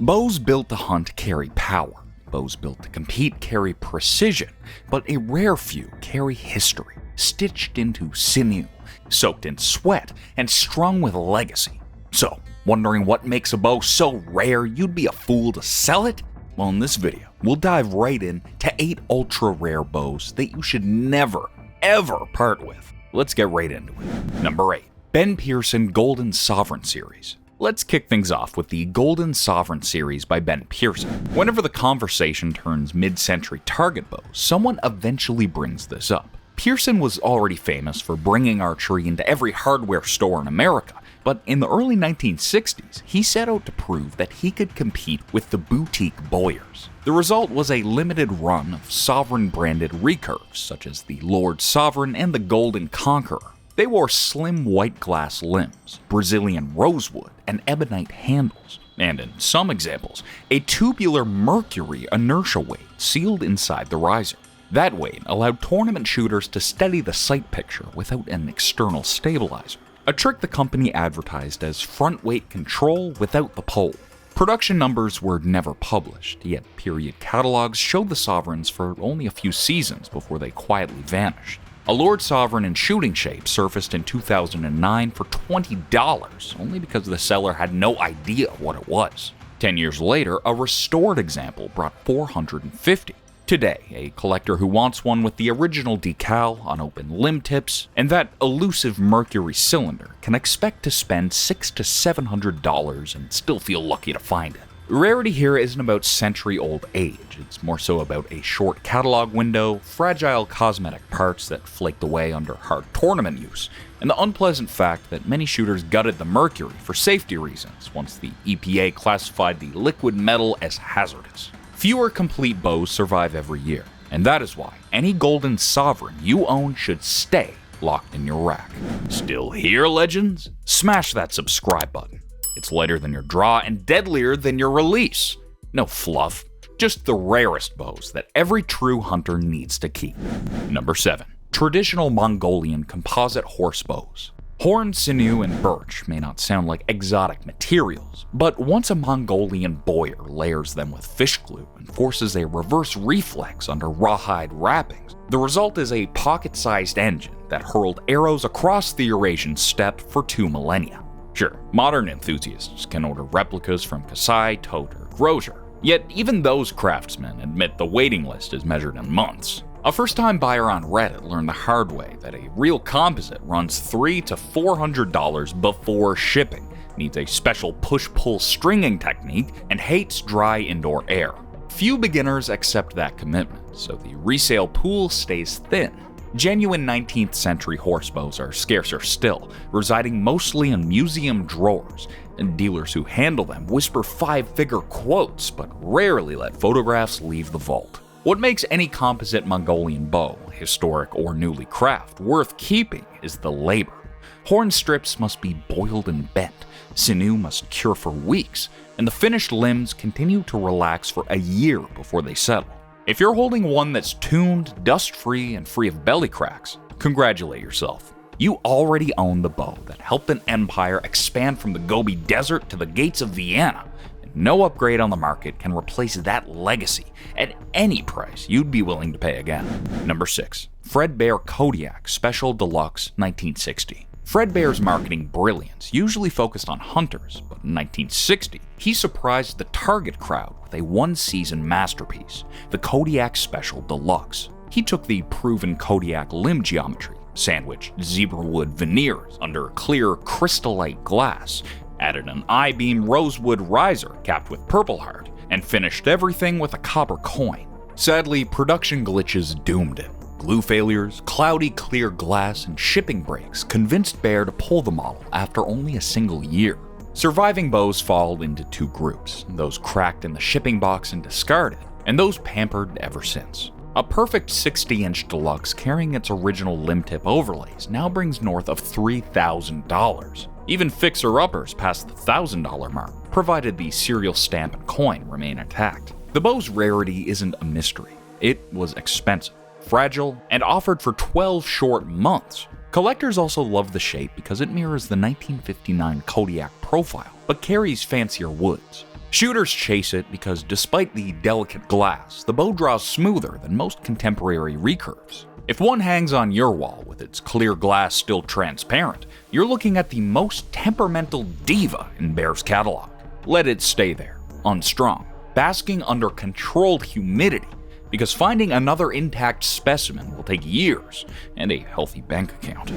Bows built to hunt carry power. Bows built to compete carry precision, but a rare few carry history, stitched into sinew, soaked in sweat, and strung with legacy. So, wondering what makes a bow so rare you'd be a fool to sell it? Well, in this video, we'll dive right in to 8 ultra-rare bows that you should never, ever part with. Let's get right into it. Number 8. Ben Pearson Golden Sovereign Series. Let's kick things off with the Golden Sovereign series by Ben Pearson. Whenever the conversation turns mid-century target bows, someone eventually brings this up. Pearson was already famous for bringing archery into every hardware store in America, but in the early 1960s, he set out to prove that he could compete with the boutique Boyers. The result was a limited run of Sovereign-branded recurves, such as the Lord Sovereign and the Golden Conqueror. They wore slim white glass limbs, Brazilian rosewood, and ebonite handles, and in some examples, a tubular mercury inertia weight sealed inside the riser. That weight allowed tournament shooters to steady the sight picture without an external stabilizer, a trick the company advertised as front weight control without the pole. Production numbers were never published, yet period catalogs showed the Sovereigns for only a few seasons before they quietly vanished. A Lord Sovereign in shooting shape surfaced in 2009 for $20, only because the seller had no idea what it was. 10 years later, a restored example brought $450. Today, a collector who wants one with the original decal, unopened limb tips, and that elusive mercury cylinder can expect to spend $600 to $700 and still feel lucky to find it. Rarity here isn't about century-old age, it's more so about a short catalog window, fragile cosmetic parts that flaked away under hard tournament use, and the unpleasant fact that many shooters gutted the mercury for safety reasons once the EPA classified the liquid metal as hazardous. Fewer complete bows survive every year, and that is why any Golden Sovereign you own should stay locked in your rack. Still here, legends? Smash that subscribe button. It's lighter than your draw and deadlier than your release. No fluff, just the rarest bows that every true hunter needs to keep. Number 7. Traditional Mongolian composite horse bows. Horn, sinew, and birch may not sound like exotic materials, but once a Mongolian boyar layers them with fish glue and forces a reverse reflex under rawhide wrappings, the result is a pocket-sized engine that hurled arrows across the Eurasian steppe for 2 millennia. Sure, modern enthusiasts can order replicas from Kasai, Tote, or Grosjean, yet even those craftsmen admit the waiting list is measured in months. A first-time buyer on Reddit learned the hard way that a real composite runs $300 to $400 before shipping, needs a special push-pull stringing technique, and hates dry indoor air. Few beginners accept that commitment, so the resale pool stays thin. Genuine 19th century horsebows are scarcer still, residing mostly in museum drawers, and dealers who handle them whisper 5-figure quotes but rarely let photographs leave the vault. What makes any composite Mongolian bow, historic or newly crafted, worth keeping is the labor. Horn strips must be boiled and bent, sinew must cure for weeks, and the finished limbs continue to relax for a year before they settle. If you're holding one that's tuned, dust-free, and free of belly cracks, congratulate yourself. You already own the bow that helped an empire expand from the Gobi Desert to the gates of Vienna, and no upgrade on the market can replace that legacy at any price you'd be willing to pay again. Number 6. Fredbear Kodiak Special Deluxe 1960. Fredbear's marketing brilliance usually focused on hunters, but in 1960, he surprised the target crowd with a one-season masterpiece, the Kodiak Special Deluxe. He took the proven Kodiak limb geometry, sandwiched zebrawood veneers under clear crystallite glass, added an I-beam rosewood riser capped with Purple Heart, and finished everything with a copper coin. Sadly, production glitches doomed it. Glue failures, cloudy clear glass, and shipping breaks convinced Bear to pull the model after only a single year. Surviving bows fall into 2 groups, those cracked in the shipping box and discarded, and those pampered ever since. A perfect 60-inch deluxe carrying its original limb tip overlays now brings north of $3,000. Even fixer-uppers past the $1,000 mark, provided the serial stamp and coin remain intact. The bow's rarity isn't a mystery. It was expensive, fragile, and offered for 12 short months. Collectors also love the shape because it mirrors the 1959 Kodiak profile, but carries fancier woods. Shooters chase it because despite the delicate glass, the bow draws smoother than most contemporary recurves. If one hangs on your wall with its clear glass still transparent, you're looking at the most temperamental diva in Bear's catalog. Let it stay there, unstrung, basking under controlled humidity, because finding another intact specimen will take years and a healthy bank account.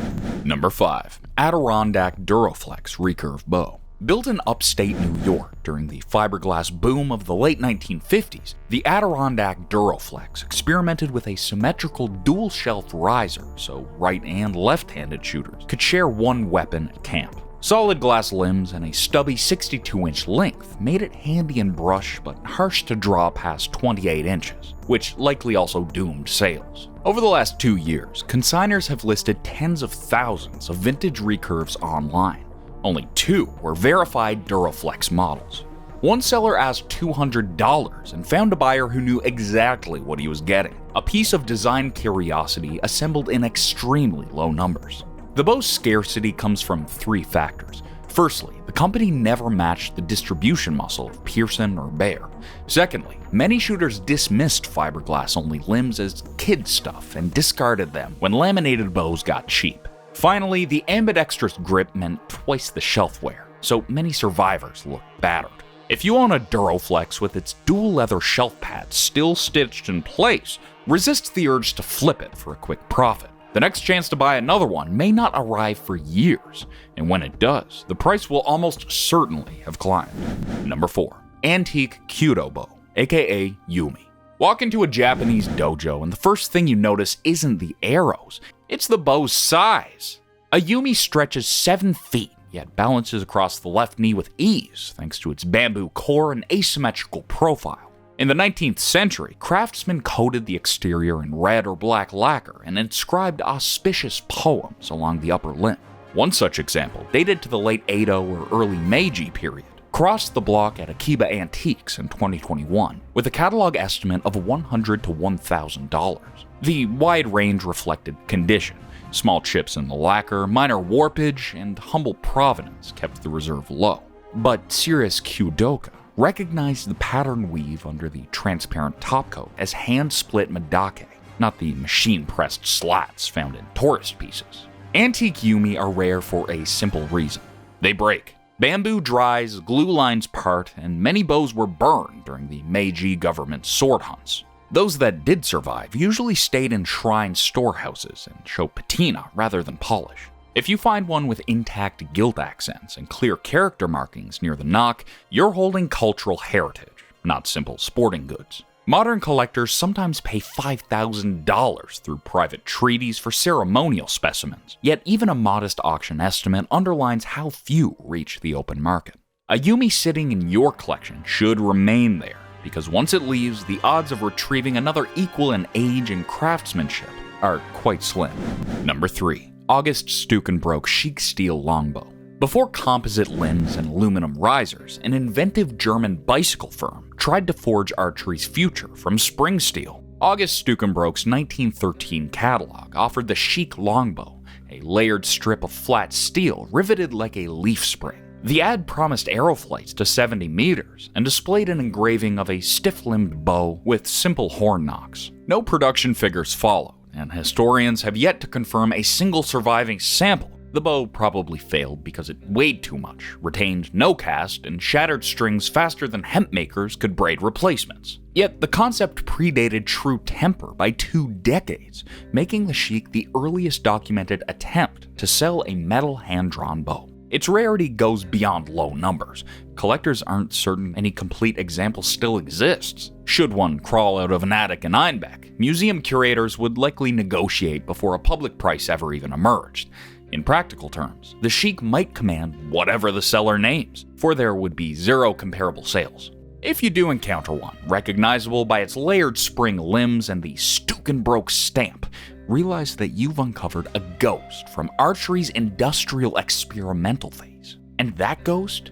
Number 5. Adirondack Duroflex Recurve Bow. Built in upstate New York during the fiberglass boom of the late 1950s, the Adirondack Duroflex experimented with a symmetrical dual-shelf riser so right and left-handed shooters could share one weapon at camp. Solid glass limbs and a stubby 62-inch length made it handy in brush but harsh to draw past 28 inches, which likely also doomed sales. Over the last 2 years, consigners have listed tens of thousands of vintage recurves online. Only 2 were verified Duroflex models. One seller asked $200 and found a buyer who knew exactly what he was getting, a piece of design curiosity assembled in extremely low numbers. The bow's scarcity comes from 3 factors. Firstly, the company never matched the distribution muscle of Pearson or Bear. Secondly, many shooters dismissed fiberglass-only limbs as kid stuff and discarded them when laminated bows got cheap. Finally, the ambidextrous grip meant twice the shelf wear, so many survivors looked battered. If you own a Duroflex with its dual leather shelf pads still stitched in place, resist the urge to flip it for a quick profit. The next chance to buy another one may not arrive for years, and when it does, the price will almost certainly have climbed. Number 4. Antique Kyudo Bow, aka Yumi. Walk into a Japanese dojo and the first thing you notice isn't the arrows, it's the bow's size. A Yumi stretches 7 feet, yet balances across the left knee with ease thanks to its bamboo core and asymmetrical profile. In the 19th century, craftsmen coated the exterior in red or black lacquer and inscribed auspicious poems along the upper limb. One such example, dated to the late Edo or early Meiji period, crossed the block at Akiba Antiques in 2021 with a catalog estimate of $100 to $1,000. The wide range reflected condition. Small chips in the lacquer, minor warpage, and humble provenance kept the reserve low. But serious Kyudoka recognized the pattern weave under the transparent topcoat as hand-split madake, not the machine-pressed slats found in tourist pieces. Antique Yumi are rare for a simple reason. They break. Bamboo dries, glue lines part, and many bows were burned during the Meiji government sword hunts. Those that did survive usually stayed in shrine storehouses and show patina rather than polish. If you find one with intact gilt accents and clear character markings near the knock, you're holding cultural heritage, not simple sporting goods. Modern collectors sometimes pay $5,000 through private treaties for ceremonial specimens, yet even a modest auction estimate underlines how few reach the open market. A Yumi sitting in your collection should remain there, because once it leaves, the odds of retrieving another equal in age and craftsmanship are quite slim. Number 3. August Stukenbroke Chic Steel Longbow. Before composite limbs and aluminum risers, an inventive German bicycle firm tried to forge archery's future from spring steel. August Stukenbroke's 1913 catalog offered the Chic Longbow, a layered strip of flat steel riveted like a leaf spring. The ad promised arrow flights to 70 meters and displayed an engraving of a stiff-limbed bow with simple horn knocks. No production figures followed, and historians have yet to confirm a single surviving sample. The bow probably failed because it weighed too much, retained no cast, and shattered strings faster than hemp makers could braid replacements. Yet the concept predated true temper by 2 decades, making the Chic the earliest documented attempt to sell a metal hand-drawn bow. Its rarity goes beyond low numbers. Collectors aren't certain any complete example still exists. Should one crawl out of an attic in Einbeck, museum curators would likely negotiate before a public price ever even emerged. In practical terms, the Chic might command whatever the seller names, for there would be 0 comparable sales. If you do encounter one, recognizable by its layered spring limbs and the Stukenbroke stamp, realize that you've uncovered a ghost from archery's industrial experimental phase. And that ghost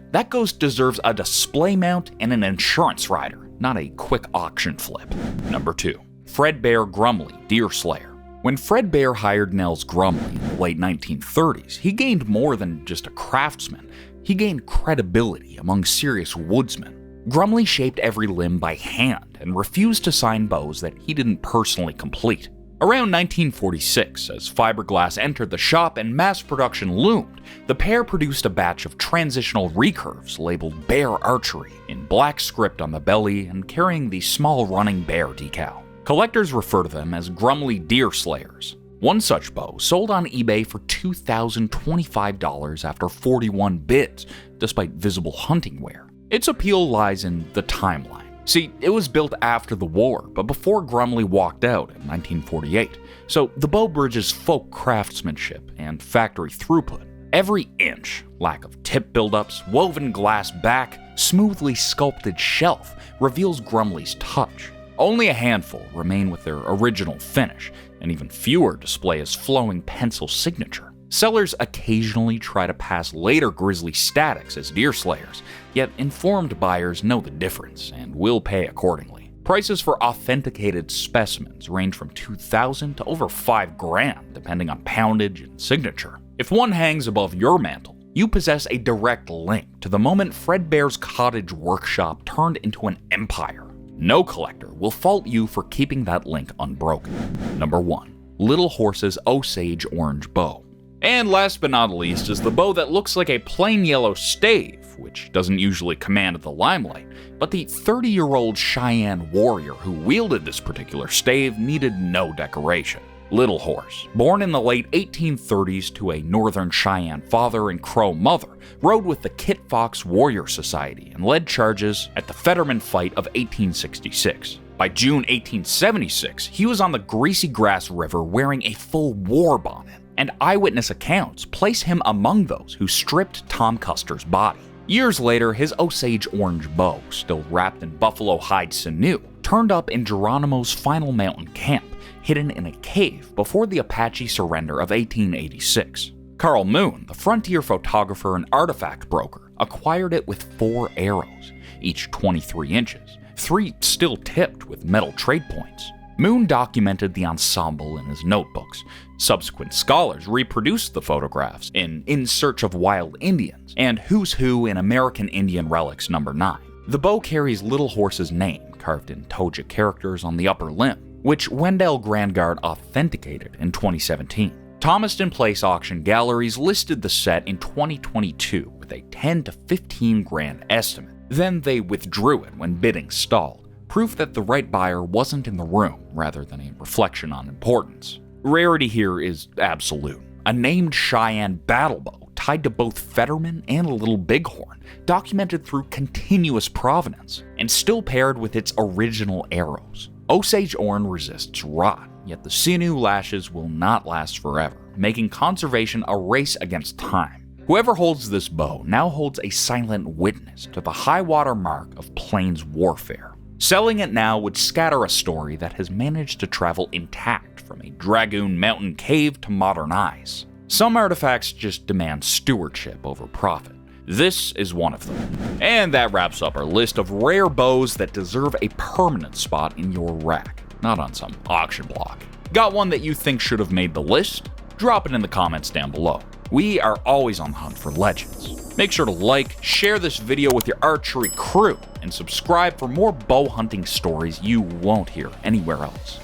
deserves a display mount and an insurance rider, not a quick auction flip. Number 2. Fredbear Grumley Deer Slayer. When Fred Bear hired Nels Grumley in the late 1930s, he gained more than just a craftsman. He gained credibility among serious woodsmen. Grumley shaped every limb by hand and refused to sign bows that he didn't personally complete. Around 1946, as fiberglass entered the shop and mass production loomed, the pair produced a batch of transitional recurves labeled Bear Archery in black script on the belly and carrying the small running bear decal. Collectors refer to them as Grumley Deer Slayers. One such bow sold on eBay for $2,025 after 41 bids, despite visible hunting wear. Its appeal lies in the timeline. See, it was built after the war, but before Grumley walked out in 1948, so the bow bridges folk craftsmanship and factory throughput. Every inch, lack of tip buildups, woven glass back, smoothly sculpted shelf, reveals Grumley's touch. Only a handful remain with their original finish, and even fewer display his flowing pencil signature. Sellers occasionally try to pass later Grizzly statics as deer slayers, yet informed buyers know the difference and will pay accordingly. Prices for authenticated specimens range from $2,000 to over $5,000, depending on poundage and signature. If one hangs above your mantle, you possess a direct link to the moment Fredbear's cottage workshop turned into an empire. No collector will fault you for keeping that link unbroken. Number 1. Little Horse's Osage Orange Bow. And last but not least is the bow that looks like a plain yellow stave, which doesn't usually command the limelight, but the 30-year-old Cheyenne warrior who wielded this particular stave needed no decoration. Little Horse, born in the late 1830s to a Northern Cheyenne father and Crow mother, rode with the Kit Fox Warrior Society and led charges at the Fetterman Fight of 1866. By June 1876, he was on the Greasy Grass River wearing a full war bonnet, and eyewitness accounts place him among those who stripped Tom Custer's body. Years later, his Osage Orange bow, still wrapped in buffalo hide sinew, turned up in Geronimo's final mountain camp, hidden in a cave before the Apache surrender of 1886. Carl Moon, the frontier photographer and artifact broker, acquired it with 4 arrows, each 23 inches, 3 still tipped with metal trade points. Moon documented the ensemble in his notebooks. Subsequent scholars reproduced the photographs in Search of Wild Indians and Who's Who in American Indian Relics No. 9. The bow carries Little Horse's name carved in Toja characters on the upper limb, which Wendell Grandgard authenticated in 2017. Thomaston Place auction galleries listed the set in 2022 with a $10 to $15,000 estimate. Then they withdrew it when bidding stalled. Proof that the right buyer wasn't in the room rather than a reflection on importance. Rarity here is absolute. A named Cheyenne battle bow tied to both Fetterman and Little Bighorn, documented through continuous provenance, and still paired with its original arrows. Osage Orange resists rot, yet the sinew lashes will not last forever, making conservation a race against time. Whoever holds this bow now holds a silent witness to the high-water mark of Plains warfare. Selling it now would scatter a story that has managed to travel intact from a Dragoon mountain cave to modern eyes. Some artifacts just demand stewardship over profit. This is one of them. And that wraps up our list of rare bows that deserve a permanent spot in your rack, not on some auction block. Got one that you think should have made the list? Drop it in the comments down below. We are always on the hunt for legends. Make sure to like, share this video with your archery crew, and subscribe for more bow hunting stories you won't hear anywhere else.